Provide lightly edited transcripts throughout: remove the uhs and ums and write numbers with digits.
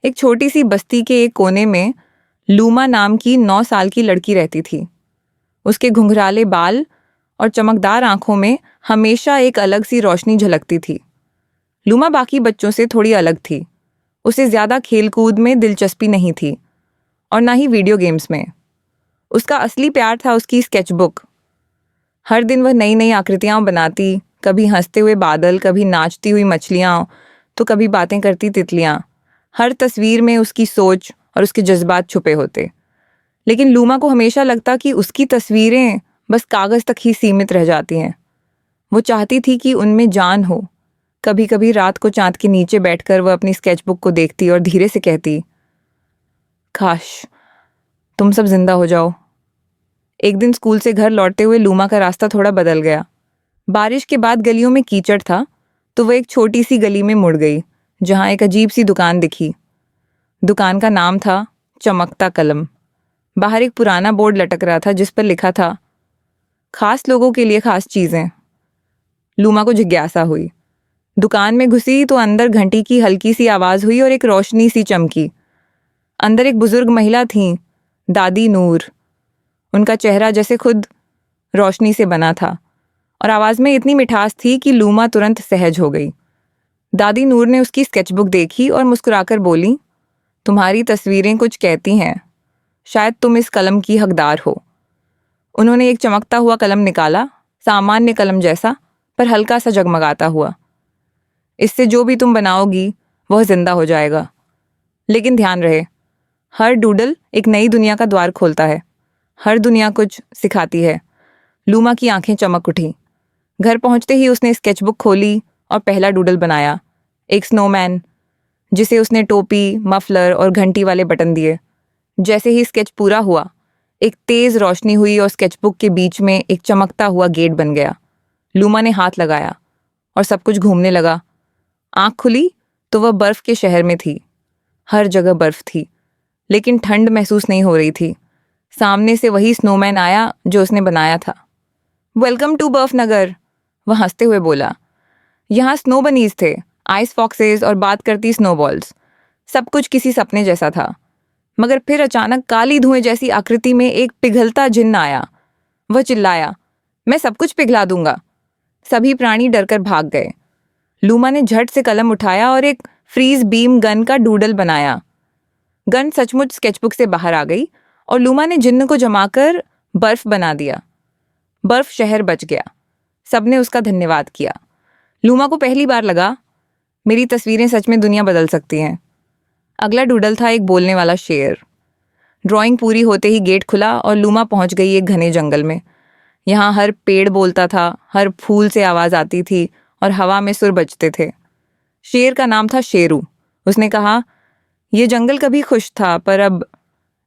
एक छोटी सी बस्ती के एक कोने में लूमा नाम की 9 साल की लड़की रहती थी। उसके घुंघराले बाल और चमकदार आंखों में हमेशा एक अलग सी रोशनी झलकती थी। लूमा बाकी बच्चों से थोड़ी अलग थी। उसे ज्यादा खेलकूद में दिलचस्पी नहीं थी और ना ही वीडियो गेम्स में। उसका असली प्यार था उसकी स्केचबुक। हर दिन वह नई नई आकृतियां बनाती, कभी हंसते हुए बादल, कभी नाचती हुई मछलियां, तो कभी बातें करती तितलियां। हर तस्वीर में उसकी सोच और उसके जज्बात छुपे होते। लेकिन लूमा को हमेशा लगता कि उसकी तस्वीरें बस कागज तक ही सीमित रह जाती हैं। वो चाहती थी कि उनमें जान हो। कभी कभी रात को चांद के नीचे बैठकर वह अपनी स्केचबुक को देखती और धीरे से कहती, काश तुम सब जिंदा हो जाओ। एक दिन स्कूल से घर लौटते हुए लूमा का रास्ता थोड़ा बदल गया। बारिश के बाद गलियों में कीचड़ था, तो वह एक छोटी सी गली में मुड़ गई जहां एक अजीब सी दुकान दिखी। दुकान का नाम था चमकता कलम। बाहर एक पुराना बोर्ड लटक रहा था जिस पर लिखा था, खास लोगों के लिए खास चीजें। लूमा को जिज्ञासा हुई। दुकान में घुसी तो अंदर घंटी की हल्की सी आवाज हुई और एक रोशनी सी चमकी। अंदर एक बुजुर्ग महिला थीं, दादी नूर। उनका चेहरा जैसे खुद रोशनी से बना था और आवाज में इतनी मिठास थी कि लूमा तुरंत सहज हो गई। दादी नूर ने उसकी स्केचबुक देखी और मुस्कुराकर बोली, तुम्हारी तस्वीरें कुछ कहती हैं, शायद तुम इस कलम की हकदार हो। उन्होंने एक चमकता हुआ कलम निकाला, सामान्य कलम जैसा पर हल्का सा जगमगाता हुआ। इससे जो भी तुम बनाओगी वह जिंदा हो जाएगा। लेकिन ध्यान रहे, हर डूडल एक नई दुनिया का द्वार खोलता है। हर दुनिया कुछ सिखाती है। लूमा की आंखें चमक उठी। घर पहुंचते ही उसने स्केचबुक खोली और पहला डूडल बनाया, एक स्नोमैन, जिसे उसने टोपी, मफलर और घंटी वाले बटन दिए। जैसे ही स्केच पूरा हुआ, एक तेज रोशनी हुई और स्केचबुक के बीच में एक चमकता हुआ गेट बन गया। लूमा ने हाथ लगाया और सब कुछ घूमने लगा। आंख खुली तो वह बर्फ के शहर में थी। हर जगह बर्फ थी, लेकिन ठंड महसूस नहीं हो रही थी। सामने से वही स्नोमैन आया जो उसने बनाया था। वेलकम टू बर्फ नगर, वह हंसते हुए बोला। यहाँ स्नो बनीज थे, आइस फॉक्सेस और बात करती स्नोबॉल्स। सब कुछ किसी सपने जैसा था। मगर फिर अचानक काली धुएं जैसी आकृति में एक पिघलता जिन्न आया। वह चिल्लाया, मैं सब कुछ पिघला दूंगा। सभी प्राणी डरकर भाग गए। लूमा ने झट से कलम उठाया और एक फ्रीज बीम गन का डूडल बनाया। गन सचमुच स्केचबुक से बाहर आ गई और लूमा ने जिन्न को जमाकर बर्फ बना दिया। बर्फ शहर बच गया। सबने उसका धन्यवाद किया। लूमा को पहली बार लगा, मेरी तस्वीरें सच में दुनिया बदल सकती हैं। अगला डूडल था एक बोलने वाला शेर। ड्राइंग पूरी होते ही गेट खुला और लूमा पहुंच गई एक घने जंगल में। यहाँ हर पेड़ बोलता था, हर फूल से आवाज आती थी और हवा में सुर बजते थे। शेर का नाम था शेरू। उसने कहा, यह जंगल कभी खुश था, पर अब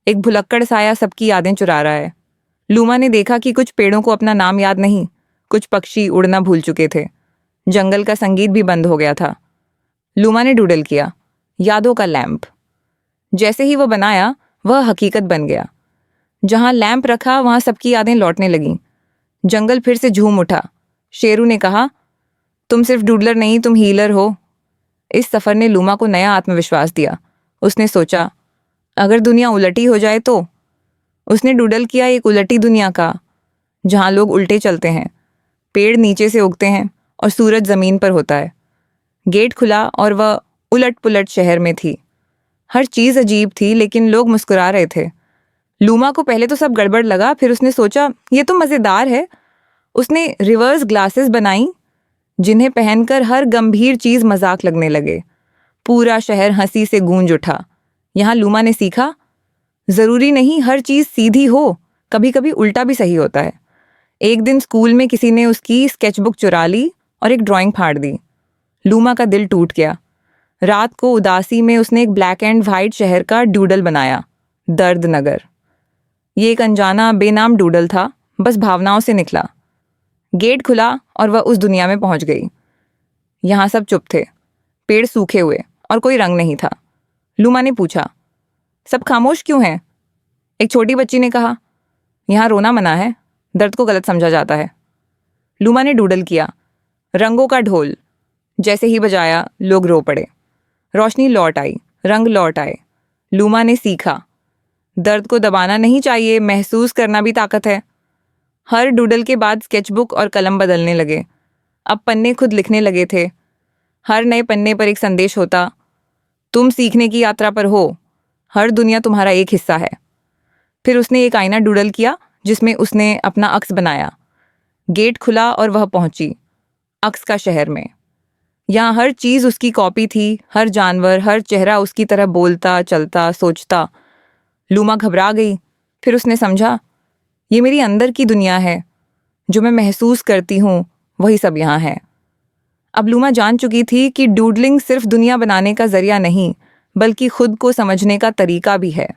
एक भुलक्कड़ साया सबकी यादें चुरा रहा है। लूमा ने देखा कि कुछ पेड़ों को अपना नाम याद नहीं, कुछ पक्षी उड़ना भूल चुके थे। जंगल का संगीत भी बंद हो गया था। लूमा ने डूडल किया, यादों का लैंप। जैसे ही वह बनाया, वह हकीकत बन गया। जहां लैंप रखा वहां सबकी यादें लौटने लगीं। जंगल फिर से झूम उठा। शेरू ने कहा, तुम सिर्फ डूडलर नहीं, तुम हीलर हो। इस सफर ने लूमा को नया आत्मविश्वास दिया। उसने सोचा, अगर दुनिया उलटी हो जाए तो। उसने डूडल किया एक उलटी दुनिया का, जहां लोग उल्टे चलते हैं, पेड़ नीचे से उगते हैं और सूरज जमीन पर होता है। गेट खुला और वह उलट पुलट शहर में थी। हर चीज अजीब थी, लेकिन लोग मुस्कुरा रहे थे। लूमा को पहले तो सब गड़बड़ लगा, फिर उसने सोचा, ये तो मजेदार है। उसने रिवर्स ग्लासेस बनाई, जिन्हें पहनकर हर गंभीर चीज मजाक लगने लगे। पूरा शहर हंसी से गूंज उठा। यहाँ लूमा ने सीखा, जरूरी नहीं हर चीज सीधी हो, कभी कभी उल्टा भी सही होता है। एक दिन स्कूल में किसी ने उसकी स्केचबुक चुरा ली और एक ड्राइंग फाड़ दी। लूमा का दिल टूट गया। रात को उदासी में उसने एक ब्लैक एंड व्हाइट शहर का डूडल बनाया, दर्द नगर। ये एक अनजाना बेनाम डूडल था, बस भावनाओं से निकला। गेट खुला और वह उस दुनिया में पहुंच गई। यहाँ सब चुप थे, पेड़ सूखे हुए और कोई रंग नहीं था। लूमा ने पूछा, सब खामोश क्यों हैं? एक छोटी बच्ची ने कहा, यहाँ रोना मना है, दर्द को गलत समझा जाता है। लूमा ने डूडल किया, रंगों का ढोल। जैसे ही बजाया, लोग रो पड़े। रोशनी लौट आई, रंग लौट आए। लूमा ने सीखा, दर्द को दबाना नहीं चाहिए, महसूस करना भी ताकत है। हर डूडल के बाद स्केचबुक और कलम बदलने लगे। अब पन्ने खुद लिखने लगे थे। हर नए पन्ने पर एक संदेश होता, तुम सीखने की यात्रा पर हो, हर दुनिया तुम्हारा एक हिस्सा है। फिर उसने एक आईना डूडल किया जिसमें उसने अपना अक्स बनाया। गेट खुला और वह पहुंची अक्स का शहर में। यहाँ हर चीज़ उसकी कॉपी थी, हर जानवर, हर चेहरा उसकी तरह बोलता, चलता, सोचता। लूमा घबरा गई। फिर उसने समझा, ये मेरी अंदर की दुनिया है, जो मैं महसूस करती हूँ वही सब यहाँ है। अब लूमा जान चुकी थी कि डूडलिंग सिर्फ दुनिया बनाने का जरिया नहीं, बल्कि खुद को समझने का तरीका भी है।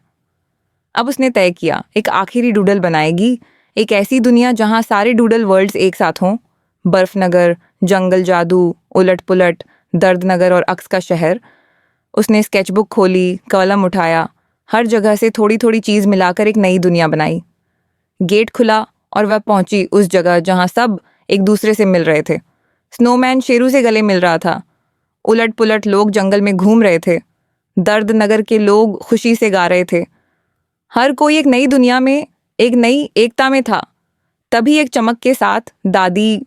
अब उसने तय किया, एक आखिरी डूडल बनाएगी, एक ऐसी दुनिया जहाँ सारे डूडल वर्ल्ड्स एक साथ हों। बर्फ नगर, जंगल जादू, उलट पुलट, दर्द नगर और अक्स का शहर। उसने स्केचबुक खोली, कलम उठाया, हर जगह से थोड़ी थोड़ी चीज़ मिलाकर एक नई दुनिया बनाई। गेट खुला और वह पहुंची उस जगह जहां सब एक दूसरे से मिल रहे थे। स्नोमैन शेरू से गले मिल रहा था। उलट पुलट लोग जंगल में घूम रहे थे। दर्द नगर के लोग खुशी से गा रहे थे। हर कोई एक नई दुनिया में, एक नई एकता में था। तभी एक चमक के साथ दादी